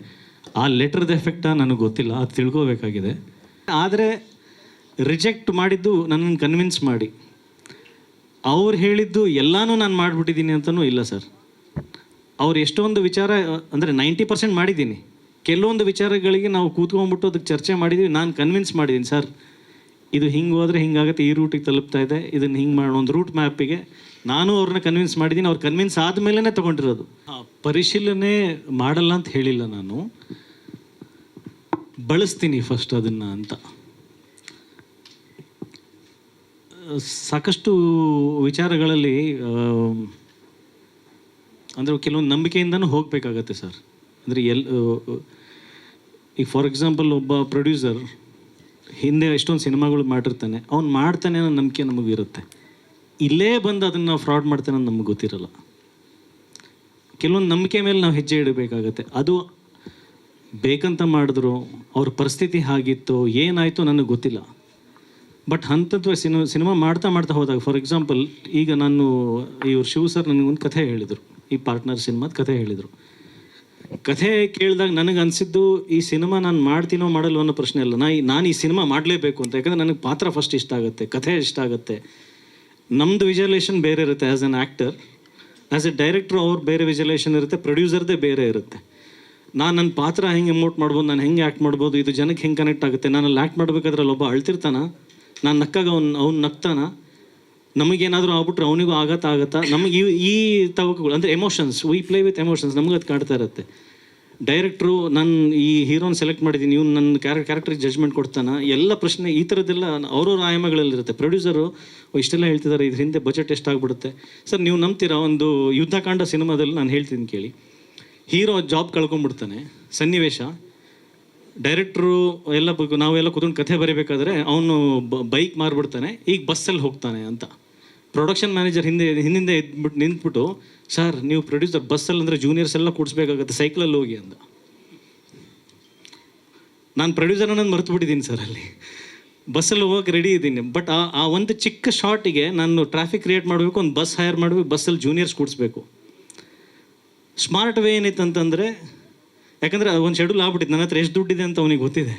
ಆ ಲೆಟ್ರದ ಎಫೆಕ್ಟಾ ನನಗೆ ಗೊತ್ತಿಲ್ಲ, ಅದು ತಿಳ್ಕೋಬೇಕಾಗಿದೆ. ಆದರೆ ರಿಜೆಕ್ಟ್ ಮಾಡಿದ್ದು ನನ್ನನ್ನು ಕನ್ವಿನ್ಸ್ ಮಾಡಿ, ಅವ್ರು ಹೇಳಿದ್ದು ಎಲ್ಲನೂ ನಾನು ಮಾಡಿಬಿಟ್ಟಿದ್ದೀನಿ ಅಂತಲೂ ಇಲ್ಲ ಸರ್. ಅವ್ರು ಎಷ್ಟೊಂದು ವಿಚಾರ ಅಂದರೆ 90% ಮಾಡಿದ್ದೀನಿ. ಕೆಲವೊಂದು ವಿಚಾರಗಳಿಗೆ ನಾವು ಕೂತ್ಕೊಂಡ್ಬಿಟ್ಟು ಅದಕ್ಕೆ ಚರ್ಚೆ ಮಾಡಿದ್ದೀವಿ. ನಾನು ಕನ್ವಿನ್ಸ್ ಮಾಡಿದ್ದೀನಿ, ಸರ್ ಇದು ಹಿಂಗೆ ಹೋದರೆ ಹಿಂಗಾಗುತ್ತೆ, ಈ ರೂಟಿಗೆ ತಲುಪ್ತಾ ಇದೆ, ಇದನ್ನು ಹಿಂಗೆ ಮಾಡೋ ಒಂದು ರೂಟ್ ಮ್ಯಾಪಿಗೆ ನಾನು ಅವ್ರನ್ನ ಕನ್ವಿನ್ಸ್ ಮಾಡಿದ್ದೀನಿ. ಅವ್ರು ಕನ್ವಿನ್ಸ್ ಆದಮೇಲೆ ತೊಗೊಂಡಿರೋದು. ಪರಿಶೀಲನೆ ಮಾಡಲ್ಲ ಅಂತ ಹೇಳಿಲ್ಲ ನಾನು, ಬಳಸ್ತೀನಿ ಫಸ್ಟ್ ಅದನ್ನು ಅಂತ. ಸಾಕಷ್ಟು ವಿಚಾರಗಳಲ್ಲಿ ಅಂದರೆ ಕೆಲವೊಂದು ನಂಬಿಕೆಯಿಂದನೂ ಹೋಗಬೇಕಾಗತ್ತೆ ಸರ್. ಅಂದರೆ ಈಗ ಫಾರ್ ಎಕ್ಸಾಂಪಲ್ ಒಬ್ಬ ಪ್ರೊಡ್ಯೂಸರ್ ಹಿಂದೆ ಎಷ್ಟೊಂದು ಸಿನಿಮಾಗಳು ಮಾಡಿರ್ತಾನೆ, ಅವ್ನು ಮಾಡ್ತಾನೆ ಅನ್ನೋ ನಂಬಿಕೆ ನಮಗಿರುತ್ತೆ. ಇಲ್ಲೇ ಬಂದು ಅದನ್ನು ನಾವು ಫ್ರಾಡ್ ಮಾಡ್ತಾನೆ ಅನ್ನೋ ನಮ್ಗೆ ಗೊತ್ತಿರಲ್ಲ. ಕೆಲವೊಂದು ನಂಬಿಕೆ ಮೇಲೆ ನಾವು ಹೆಜ್ಜೆ ಇಡಬೇಕಾಗತ್ತೆ. ಅದು ಬೇಕಂತ ಮಾಡಿದ್ರು, ಅವ್ರ ಪರಿಸ್ಥಿತಿ ಹಾಗಿತ್ತು, ಏನಾಯಿತು ನನಗೆ ಗೊತ್ತಿಲ್ಲ. ಬಟ್ ಹಂತತ್ವ ಸಿನಿಮಾ ಮಾಡ್ತಾ ಹೋದಾಗ, ಫಾರ್ ಎಕ್ಸಾಂಪಲ್ ಈಗ ನಾನು ಇವ್ರು ಶಿವ ಸರ್ ನನಗೊಂದು ಕಥೆ ಹೇಳಿದರು, ಈ ಪಾರ್ಟ್ನರ್ ಸಿನಿಮಾದ ಕಥೆ ಹೇಳಿದರು. ಕಥೆ ಕೇಳಿದಾಗ ನನಗೆ ಅನಿಸಿದ್ದು ಈ ಸಿನಿಮಾ ನಾನು ಮಾಡ್ತೀನೋ ಮಾಡಲ್ವೋ ಅನ್ನೋ ಪ್ರಶ್ನೆ ಅಲ್ಲ, ನಾನು ಈ ಸಿನಿಮಾ ಮಾಡಲೇಬೇಕು ಅಂತ. ಯಾಕಂದರೆ ನನಗೆ ಪಾತ್ರ ಫಸ್ಟ್ ಇಷ್ಟ ಆಗುತ್ತೆ, ಕಥೆ ಇಷ್ಟ ಆಗುತ್ತೆ. ನಮ್ಮದು ವಿಜುವಲೇಷನ್ ಬೇರೆ ಇರುತ್ತೆ as an actor, as a director ಅವ್ರು ಬೇರೆ ವಿಜುವಲೇಷನ್ ಇರುತ್ತೆ, ಪ್ರೊಡ್ಯೂಸರ್ದೇ ಬೇರೆ ಇರುತ್ತೆ. ನನ್ನ ಪಾತ್ರ ಹೆಂಗೆ ಎಮೋಟ್ ಮಾಡ್ಬೋದು, ನಾನು ಹೆಂಗೆ ಆ್ಯಕ್ಟ್ ಮಾಡ್ಬೋದು, ಇದು ಜನಕ್ಕೆ ಹೆಂಗೆ ಕನೆಕ್ಟ್ ಆಗುತ್ತೆ. ನಾನಲ್ಲಿ ಆ್ಯಕ್ಟ್ ಮಾಡಬೇಕಾದ್ರೆ ಅಲ್ಲೊಬ್ಬ ಅಳ್ತಿರ್ತಾನ, ನಾನು ನಕ್ಕಾಗ ಅವ್ನು ನಗ್ತಾನ, ನಮಗೇನಾದರೂ ಆಗ್ಬಿಟ್ರೆ ಅವನಿಗೂ ಆಗತ್ತಾ ನಮಗೆ ಈ ತವಕಗಳು ಅಂದರೆ emotions, we play with emotions, ನಮಗೆ ಅದು ಕಾಡ್ತಾ ಇರುತ್ತೆ. ಡೈರೆಕ್ಟ್ರು ನಾನು ಈ ಹೀರೋನ ಸೆಲೆಕ್ಟ್ ಮಾಡಿದ್ದೀನಿ, ಇವ್ನು ನನ್ನ ಕ್ಯಾರೆಕ್ಟ್ರಿಗೆ ಜಜ್ಮೆಂಟ್ ಕೊಡ್ತಾನೆ, ಎಲ್ಲ ಪ್ರಶ್ನೆ ಈ ಥರದ್ದೆಲ್ಲ ಅವ್ರವ್ರ ಆಯಾಮಗಳಲ್ಲಿರುತ್ತೆ. ಪ್ರೊಡ್ಯೂಸರು ಇಷ್ಟೆಲ್ಲ ಹೇಳ್ತಿದ್ದಾರೆ, ಇದ್ರ ಹಿಂದೆ ಬಜೆಟ್ ಎಷ್ಟಾಗ್ಬಿಡುತ್ತೆ. ಸರ್ ನೀವು ನಂಬ್ತೀರಾ, ಒಂದು ಯುದ್ಧಕಾಂಡ ಸಿನಿಮಾದಲ್ಲಿ ನಾನು ಹೇಳ್ತೀನಿ ಕೇಳಿ. ಹೀರೋ ಜಾಬ್ ಕಳ್ಕೊಂಡ್ಬಿಡ್ತಾನೆ, ಸನ್ನಿವೇಶ, ಡೈರೆಕ್ಟ್ರು ಎಲ್ಲ ನಾವೆಲ್ಲ ಕೂತ್ಕೊಂಡು ಕಥೆ ಬರೀಬೇಕಾದ್ರೆ ಅವನು ಬೈಕ್ ಮಾರ್ಬಿಡ್ತಾನೆ, ಈಗ ಬಸ್ಸಲ್ಲಿ ಹೋಗ್ತಾನೆ ಅಂತ. ಪ್ರೊಡಕ್ಷನ್ ಮ್ಯಾನೇಜರ್ ಹಿಂದಿಂದ ನಿಂತ್ಬಿಟ್ಟು, ಸರ್ ನೀವು ಪ್ರೊಡ್ಯೂಸರ್ ಬಸ್ಸಲ್ಲಿ ಅಂದರೆ ಜೂನಿಯರ್ಸ್ ಎಲ್ಲ ಕೂಡಿಸ್ಬೇಕಾಗತ್ತೆ, ಸೈಕಲಲ್ಲಿ ಹೋಗಿ ಅಂದ. ನಾನು ಪ್ರೊಡ್ಯೂಸರ್ ಅನ್ನೋದು ಮರೆತು ಬಿಟ್ಟಿದ್ದೀನಿ ಸರ್, ಅಲ್ಲಿ ಬಸ್ಸಲ್ಲಿ ಹೋಗಕ್ಕೆ ರೆಡಿ ಇದ್ದೀನಿ. ಬಟ್ ಆ ಒಂದು ಚಿಕ್ಕ ಶಾರ್ಟಿಗೆ ನಾನು ಟ್ರಾಫಿಕ್ ಕ್ರಿಯೇಟ್ ಮಾಡಬೇಕು, ಒಂದು ಬಸ್ ಹೈರ್ ಮಾಡಬೇಕು, ಬಸ್ಸಲ್ಲಿ ಜೂನಿಯರ್ಸ್ ಕೂಡಿಸ್ಬೇಕು. ಸ್ಮಾರ್ಟ್ ವೇ ಏನಿತ್ತು ಅಂತಂದರೆ, ಯಾಕಂದರೆ ಒಂದು ಶೆಡ್ಯೂಲ್ ಆಗ್ಬಿಟ್ಟಿತ್ತು, ನನ್ನ ಹತ್ರ ಎಷ್ಟು ದುಡ್ಡಿದೆ ಅಂತ ಅವನಿಗೆ ಗೊತ್ತಿದೆ.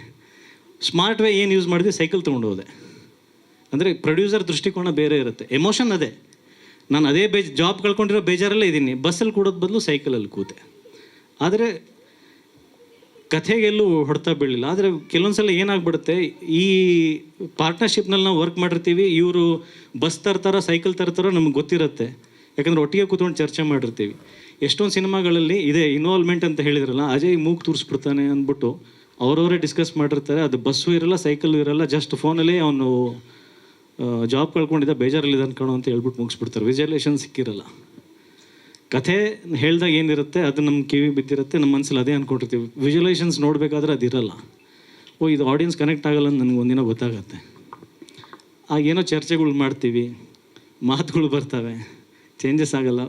ಸ್ಮಾರ್ಟ್ ವೇ ಏನು ಯೂಸ್ ಮಾಡಿದ್ವಿ, ಸೈಕಲ್ ತೊಗೊಂಡು ಹೋದೆ. ಅಂದರೆ ಪ್ರೊಡ್ಯೂಸರ್ ದೃಷ್ಟಿಕೋನ ಬೇರೆ ಇರುತ್ತೆ, ಎಮೋಷನ್ ಅದೇ. ನಾನು ಅದೇ ಜಾಬ್ ಕಳ್ಕೊಂಡಿರೋ ಬೇಜಾರಲ್ಲೇ ಇದ್ದೀನಿ, ಬಸ್ಸಲ್ಲಿ ಕೂಡೋದು ಬದಲು ಸೈಕಲಲ್ಲಿ ಕೂತೆ. ಆದರೆ ಕಥೆಗೆಲ್ಲೂ ಹೊಡ್ತಾ ಬೀಳಿಲ್ಲ. ಆದರೆ ಕೆಲವೊಂದು ಸಲ ಏನಾಗ್ಬಿಡುತ್ತೆ, ಈ ಪಾರ್ಟ್ನರ್ಶಿಪ್ನಲ್ಲಿ ನಾವು ವರ್ಕ್ ಮಾಡಿರ್ತೀವಿ, ಇವರು ಬಸ್ ತರ್ತಾರೋ ಸೈಕಲ್ ತರ್ತಾರೋ ನಮ್ಗೆ ಗೊತ್ತಿರುತ್ತೆ, ಯಾಕಂದರೆ ಒಟ್ಟಿಗೆ ಕೂತ್ಕೊಂಡು ಚರ್ಚೆ ಮಾಡಿರ್ತೀವಿ. ಎಷ್ಟೊಂದು ಸಿನಿಮಾಗಳಲ್ಲಿ ಇದೆ ಇನ್ವಾಲ್ವ್ಮೆಂಟ್ ಅಂತ ಹೇಳಿದ್ರಲ್ಲ, ಅಜಯ್ ಮೂಗ್ ತೂರಿಸ್ಬಿಡ್ತಾನೆ ಅಂದ್ಬಿಟ್ಟು ಅವರವರೇ ಡಿಸ್ಕಸ್ ಮಾಡಿರ್ತಾರೆ. ಅದು ಬಸ್ಸು ಇರಲ್ಲ, ಸೈಕಲ್ಲು ಇರಲ್ಲ, ಜಸ್ಟ್ ಫೋನಲ್ಲಿ ಅವನು ಜಾಬ್ ಕಳ್ಕೊಂಡಿದ್ದ, ಬೇಜಾರಲ್ಲಿದೆ ಅನ್ಕೊಳ್ಳೋ ಅಂತ ಹೇಳ್ಬಿಟ್ಟು ಮುಗಿಸ್ಬಿಡ್ತಾರೆ. ವಿಜುವಲೇಷನ್ ಸಿಕ್ಕಿರಲ್ಲ. ಕಥೆ ಹೇಳ್ದಾಗ ಏನಿರುತ್ತೆ ಅದು ನಮ್ಮ ಕಿವಿ ಬಿದ್ದಿರುತ್ತೆ, ನಮ್ಮ ಮನಸ್ಸಲ್ಲಿ ಅದೇ ಅಂದ್ಕೊಂಡಿರ್ತೀವಿ. ವಿಜುವಲೇಷನ್ಸ್ ನೋಡಬೇಕಾದ್ರೆ ಅದಿರಲ್ಲ. ಇದು ಆಡಿಯನ್ಸ್ ಕನೆಕ್ಟ್ ಆಗಲ್ಲ ಅಂತ ನನಗೆ ಒಂದಿನ ಗೊತ್ತಾಗತ್ತೆ. ಆಗೇನೋ ಚರ್ಚೆಗಳು ಮಾಡ್ತೀವಿ, ಮಾತುಗಳು ಬರ್ತವೆ, ಚೇಂಜಸ್ ಆಗಲ್ಲ,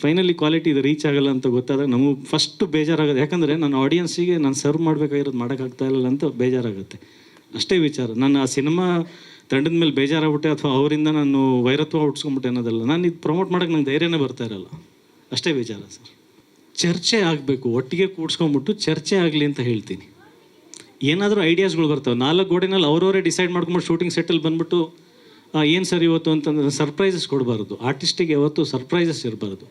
ಫೈನಲಿ ಕ್ವಾಲಿಟಿ ಇದು ರೀಚ್ ಆಗಲ್ಲ ಅಂತ ಗೊತ್ತಾದಾಗ ನಮಗೆ ಫಸ್ಟು ಬೇಜಾರಾಗುತ್ತೆ. ಯಾಕಂದರೆ ನನ್ನ ಆಡಿಯನ್ಸಿಗೆ ನಾನು ಸರ್ವ್ ಮಾಡಬೇಕಾಗಿರೋದು ಮಾಡೋಕ್ಕಾಗ್ತಾ ಇಲ್ಲ ಅಂತ ಬೇಜಾರಾಗುತ್ತೆ. ಅಷ್ಟೇ ವಿಚಾರ. ನಾನು ಆ ಸಿನಿಮಾ ತಂಡದ ಮೇಲೆ ಬೇಜಾರಾಗ್ಬಿಟ್ಟೆ ಅಥವಾ ಅವರಿಂದ ನಾನು ವೈರತ್ವ ಹುಡ್ಸ್ಕೊಂಬಿಟ್ಟೆ ಅನ್ನೋದಲ್ಲ, ನಾನು ಇದು ಪ್ರಮೋಟ್ ಮಾಡೋಕ್ಕೆ ನಂಗೆ ಧೈರ್ಯನೇ ಬರ್ತಾ ಇರಲ್ಲ, ಅಷ್ಟೇ ವಿಚಾರ ಸರ್. ಚರ್ಚೆ ಆಗಬೇಕು, ಒಟ್ಟಿಗೆ ಕೂಡ್ಸ್ಕೊಂಬಿಟ್ಟು ಚರ್ಚೆ ಆಗಲಿ ಅಂತ ಹೇಳ್ತೀನಿ. ಏನಾದರೂ ಐಡಿಯಾಸ್ಗಳು ಬರ್ತವೆ, 4 ಗೋಡೆನಲ್ಲಿ ಅವರವರೇ ಡಿಸೈಡ್ ಮಾಡ್ಕೊಂಬಿಟ್ಟು ಶೂಟಿಂಗ್ ಸೆಟ್ಟಲ್ಲಿ ಬಂದ್ಬಿಟ್ಟು ಏನು ಸರ್ ಇವತ್ತು ಅಂತಂದ್ರೆ ಸರ್ಪ್ರೈಸಸ್ ಕೊಡಬಾರ್ದು. ಆರ್ಟಿಸ್ಟಿಗೆ ಯಾವತ್ತು ಸರ್ಪ್ರೈಸಸ್ ಇರಬಾರ್ದು.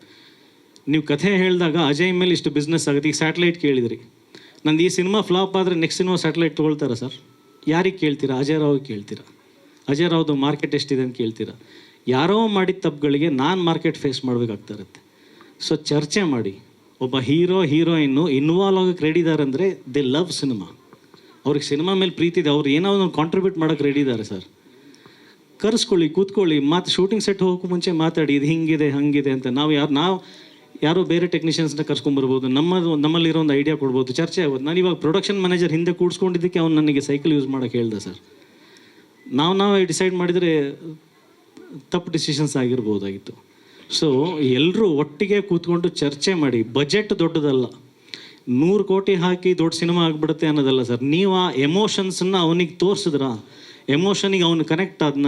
ನೀವು ಕಥೆ ಹೇಳಿದಾಗ ಅಜಯ್ ಮೇಲೆ ಇಷ್ಟು ಬಿಸ್ನೆಸ್ ಆಗುತ್ತೆ. ಈಗ ಸ್ಯಾಟಲೈಟ್ ಕೇಳಿದ್ರಿ, ನಂದು ಈ ಸಿನಿಮಾ ಫ್ಲಾಪ್ ಆದರೆ ನೆಕ್ಸ್ಟ್ ಸಿನಿಮಾ ಸ್ಯಾಟಲೈಟ್ ತೊಗೊಳ್ತಾರಾ ಸರ್? ಯಾರಿಗೆ ಕೇಳ್ತೀರಾ? ಅಜಯ್ ರಾವ್ಗೆ ಕೇಳ್ತೀರಾ? ಅಜಯ್ ರಾವ್ದು ಮಾರ್ಕೆಟ್ ಎಷ್ಟಿದೆ ಅಂತ ಕೇಳ್ತೀರಾ? ಯಾರೋ ಮಾಡಿದ ತಪ್ಪುಗಳಿಗೆ ನಾನು ಮಾರ್ಕೆಟ್ ಫೇಸ್ ಮಾಡಬೇಕಾಗ್ತಾ ಇರುತ್ತೆ. ಸೊ ಚರ್ಚೆ ಮಾಡಿ. ಒಬ್ಬ ಹೀರೋಯಿನ್ನು ಇನ್ವಾಲ್ವ್ ಆಗೋಕ್ಕೆ ರೆಡಿ ಇದ್ದಾರೆ ಅಂದರೆ ದೇ ಲವ್ ಸಿನಿಮಾ, ಅವ್ರಿಗೆ ಸಿನಿಮಾ ಮೇಲೆ ಪ್ರೀತಿ ಇದೆ, ಅವ್ರು ಏನೋ ಒಂದು ಕಾಂಟ್ರಿಬ್ಯೂಟ್ ಮಾಡೋಕ್ಕೆ ರೆಡಿ ಇದ್ದಾರೆ ಸರ್. ಕರೆಸ್ಕೊಳ್ಳಿ, ಕೂತ್ಕೊಳ್ಳಿ, ಶೂಟಿಂಗ್ ಸೆಟ್ ಹೋಗೋಕ್ಕೂ ಮುಂಚೆ ಮಾತಾಡಿ, ಇದು ಹಿಂಗಿದೆ ಹಂಗಿದೆ ಅಂತ. ನಾವು ಯಾರೋ ಬೇರೆ ಟೆಕ್ನಿಷಿಯನ್ಸ್ನ ಕರ್ಸ್ಕೊಂಬರ್ಬೋದು, ನಮ್ಮಲ್ಲಿರೋ ಒಂದು ಐಡಿಯಾ ಕೊಡ್ಬೋದು, ಚರ್ಚೆ ಆಗೋದು. ನಾನು ಇವಾಗ ಪ್ರೊಡಕ್ಷನ್ ಮ್ಯಾನೇಜರ್ ಹಿಂದೆ ಕೂಡಿಸ್ಕೊಂಡಿದ್ದಕ್ಕೆ ಅವ್ನು ನನಗೆ ಸೈಕಲ್ ಯೂಸ್ ಮಾಡೋಕ್ಕೆ ಹೇಳ್ದೆ ಸರ್. ನಾವೇ ಡಿಸೈಡ್ ಮಾಡಿದರೆ ತಪ್ಪು ಡಿಸಿಷನ್ಸ್ ಆಗಿರ್ಬೋದಾಗಿತ್ತು. ಸೊ ಎಲ್ಲರೂ ಒಟ್ಟಿಗೆ ಕೂತ್ಕೊಂಡು ಚರ್ಚೆ ಮಾಡಿ. ಬಜೆಟ್ ದೊಡ್ಡದಲ್ಲ, 100 ಕೋಟಿ ಹಾಕಿ ದೊಡ್ಡ ಸಿನಿಮಾ ಆಗಿಬಿಡುತ್ತೆ ಅನ್ನೋದಲ್ಲ ಸರ್. ನೀವು ಆ ಎಮೋಷನ್ಸನ್ನು ಅವನಿಗೆ ತೋರಿಸಿದ್ರ, ಎಮೋಷನಿಗೆ ಅವನು ಕನೆಕ್ಟ್ ಆದ್ನ,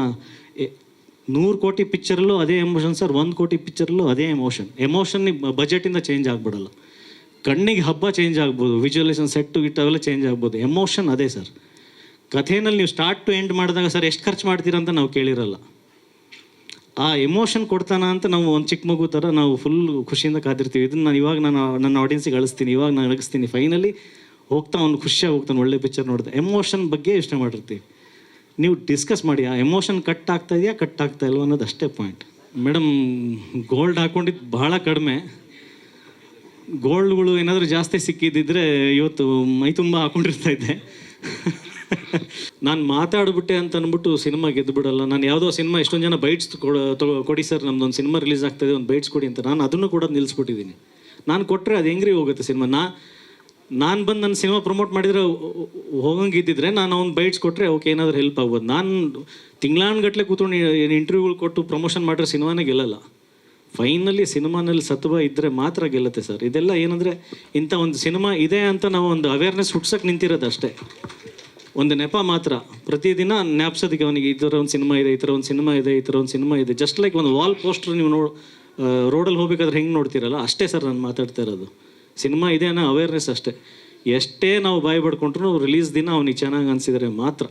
100 ಕೋಟಿ ಪಿಕ್ಚರಲ್ಲೂ ಅದೇ ಎಮೋಷನ್ ಸರ್, 1 ಕೋಟಿ ಪಿಕ್ಚರಲ್ಲೂ ಅದೇ ಎಮೋಷನ್ನಿಗೆ ಬಜೆಟಿಂದ ಚೇಂಜ್ ಆಗಿಬಿಡಲ್ಲ. ಕಣ್ಣಿಗೆ ಹಬ್ಬ ಚೇಂಜ್ ಆಗ್ಬೋದು, ವಿಜುವಲೇಷನ್ ಸೆಟ್ಟು ಗಿಟ್ಟು ಅವೆಲ್ಲ ಚೇಂಜ್ ಆಗ್ಬೋದು, ಎಮೋಷನ್ ಅದೇ ಸರ್. ಕಥೆಯಲ್ಲಿ ನೀವು ಸ್ಟಾರ್ಟ್ ಟು ಎಂಡ್ ಮಾಡಿದಾಗ ಸರ್ ಎಷ್ಟು ಖರ್ಚು ಮಾಡ್ತೀರಾ ಅಂತ ನಾವು ಕೇಳಿರಲ್ಲ. ಆ ಎಮೋಷನ್ ಕೊಡ್ತಾನ ಅಂತ ನಾವು ಒಂದು ಚಿಕ್ಕ ಮಗು ಥರ ನಾವು ಫುಲ್ ಖುಷಿಯಿಂದ ಕಾದಿರ್ತೀವಿ. ಇದನ್ನು ನಾನು ನನ್ನ ಆಡಿಯನ್ಸಿಗೆ ಅಳಿಸ್ತೀನಿ, ಇವಾಗ ನಾನು ಅಳಿಸ್ತೀನಿ, ಫೈನಲಿ ಹೋಗ್ತಾ ಅವ್ನು ಖುಷಿಯಾಗಿ ಹೋಗ್ತಾನೆ, ಒಳ್ಳೆ ಪಿಕ್ಚರ್ ನೋಡಿದೆ. ಎಮೋಷನ್ ಬಗ್ಗೆ ಯೋಚನೆ ಮಾಡಿರ್ತೀವಿ. ನೀವು ಡಿಸ್ಕಸ್ ಮಾಡಿ, ಆ ಎಮೋಷನ್ ಕಟ್ ಆಗ್ತಾ ಇದೆಯಾ ಕಟ್ ಆಗ್ತಾ ಇಲ್ವ ಅನ್ನೋದು ಅಷ್ಟೇ ಪಾಯಿಂಟ್. ಮೇಡಮ್ ಗೋಲ್ಡ್ ಹಾಕ್ಕೊಂಡಿದ್ದು ಭಾಳ ಕಡಿಮೆ. ಗೋಲ್ಡ್ಗಳು ಏನಾದರೂ ಜಾಸ್ತಿ ಸಿಕ್ಕಿದ್ದಿದ್ರೆ ಇವತ್ತು ಮೈ ತುಂಬ ಹಾಕ್ಕೊಂಡಿರ್ತಾ ಇದ್ದೆ. ನಾನು ಮಾತಾಡ್ಬಿಟ್ಟೆ ಅಂತ ಅಂದ್ಬಿಟ್ಟು ಸಿನಿಮಾ ಗೆದ್ದು ಬಿಡಲ್ಲ. ನಾನು ಯಾವುದೋ ಸಿನಿಮಾ ಎಷ್ಟೊಂದು ಜನ ಬೈಟ್ಸ್ ಕೊಡಿ ಸರ್, ನಮ್ದೊಂದು ಸಿನಿಮಾ ರಿಲೀಸ್ ಆಗ್ತಾಯಿದೆ, ಒಂದು ಬೈಟ್ಸ್ ಕೊಡಿ ಅಂತ. ನಾನು ಅದನ್ನು ಕೂಡ ನಿಲ್ಲಿಸ್ಬಿಟ್ಟಿದ್ದೀನಿ. ನಾನು ಕೊಟ್ಟರೆ ಅದು ಹೆಂಗ್ರಿ ಹೋಗುತ್ತೆ ಸಿನಿಮಾ. ನಾನು ಬಂದು ನನ್ನ ಸಿನಿಮಾ ಪ್ರಮೋಟ್ ಮಾಡಿದರೆ ಹೋಗಂಗಿದ್ದಿದ್ರೆ ನಾನು ಅವ್ನು ಬೈಟ್ಸ್ ಕೊಟ್ಟರೆ ಓಕೆ ಏನಾದರೂ ಹೆಲ್ಪ್ ಆಗ್ಬೋದು. ನಾನು ತಿಂಗಳಾನ್ಗಟ್ಲೆ ಕೂತ್ಕೊಂಡು ಇಂಟರ್ವ್ಯೂಗಳು ಕೊಟ್ಟು ಪ್ರಮೋಷನ್ ಮಾಡಿದ್ರೆ ಸಿನಿಮಾನೇ ಗೆಲ್ಲಲ್ಲ. ಫೈನಲಿ ಸಿನಿಮಾನಲ್ಲಿ ಸತ್ವ ಇದ್ದರೆ ಮಾತ್ರ ಗೆಲ್ಲುತ್ತೆ ಸರ್. ಇದೆಲ್ಲ ಏನಂದರೆ ಇಂಥ ಒಂದು ಸಿನಿಮಾ ಇದೆ ಅಂತ ನಾವು ಒಂದು ಅವೇರ್ನೆಸ್ ಹುಟ್ಸೋಕ್ಕೆ ನಿಂತಿರೋದು ಅಷ್ಟೇ, ಒಂದು ನೆಪ ಮಾತ್ರ. ಪ್ರತಿದಿನ ಜ್ಞಾಪಿಸೋದಕ್ಕೆ ಅವನಿಗೆ ಈ ಥರ ಒಂದು ಸಿನಿಮಾ ಇದೆ, ಈ ಥರ ಒಂದು ಸಿನಿಮಾ ಇದೆ, ಈ ಥರ ಒಂದು ಸಿನಿಮಾ ಇದೆ. ಜಸ್ಟ್ ಲೈಕ್ ಒಂದು ವಾಲ್ ಪೋಸ್ಟ್ರ್ ನೀವು ರೋಡಲ್ಲಿ ಹೋಗ್ಬೇಕಾದ್ರೆ ಹೆಂಗೆ ನೋಡ್ತೀರಲ್ಲ ಅಷ್ಟೇ ಸರ್ ನಾನು ಮಾತಾಡ್ತಾ ಇರೋದು. ಸಿನಿಮಾ ಇದೆ ಅನ್ನೋ ಅವೇರ್ನೆಸ್ ಅಷ್ಟೇ. ಎಷ್ಟೇ ನಾವು ಬಾಯಿ ಪಡ್ಕೊಂಡ್ರು ರಿಲೀಸ್ ದಿನ ಅವ್ನಿಗೆ ಚೆನ್ನಾಗಿ ಅನಿಸಿದರೆ ಮಾತ್ರ